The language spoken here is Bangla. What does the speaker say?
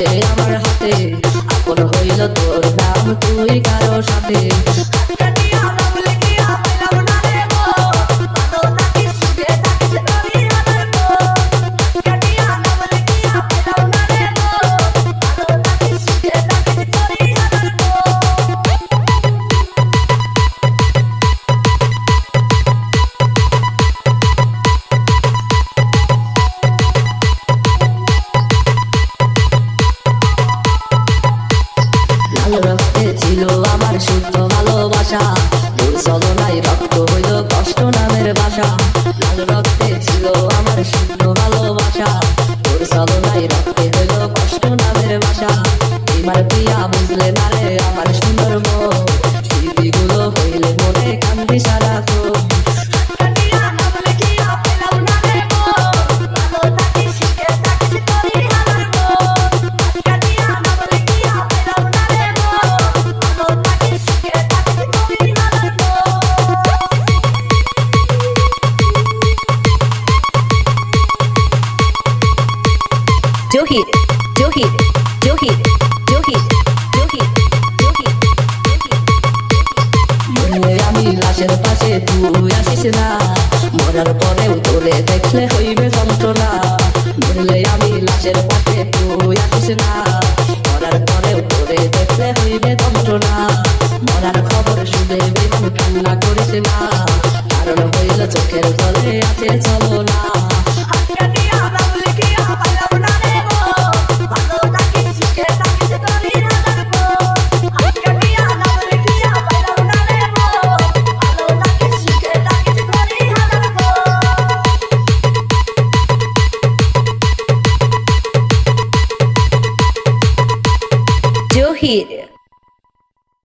আছে আমার হাতে, আপন হইল তোর নাম তুই কারো সাথে। কাটিয়া নাম লিখিয়া পেলাম না রে গো, ভালো থাকিস সুখে থাকিস করি হাজার গো। কাটিয়া নাম লিখিয়া পেলাম না রে গো, ভালো থাকিস সুখে থাকিস করি হাজার গো। লাল রক্তে ছিল আমার শুদ্ধ ভালোবাসা, তোর চলনায় রক্ত হইল কষ্ট নামের ভাষা। লাল রক্তে ছিল আমার শুদ্ধ ভালোবাসা, তোর চলনায় রক্তে হইল কষ্ট নামের ভাষা। এবার প্রিয়া বুঝলে না রে আমার সুন্দর মন, স্মৃতিগুলো হইলে মনে কান্দি সারাক্ষণ। কাটিয়া নাম লিখিয়া পেলাম না রে গো, ভালো থাকিস সুখে থাকিস করি হাজার গো। কাটিয়া নাম লিখিয়া পেলাম না রে গো, ভালো থাকিস সুখে থাকিস করি হাজার গো। Johir, Johir, Johir, Johir, Johir, Johir, মরলে আমি লাশের পাশে তুই আসিস না, মরার পরেও তোরে দেখলে হইবে যন্ত্রণা। মরলে আমি লাশের পাশে তুই আসিস না, মরার পরেও তোরে দেখলে হইবে যন্ত্রণা। মরার খবর শুনে বেদন কান্না করিস না, কারণ হইল চোখের জলে আছে চলো না।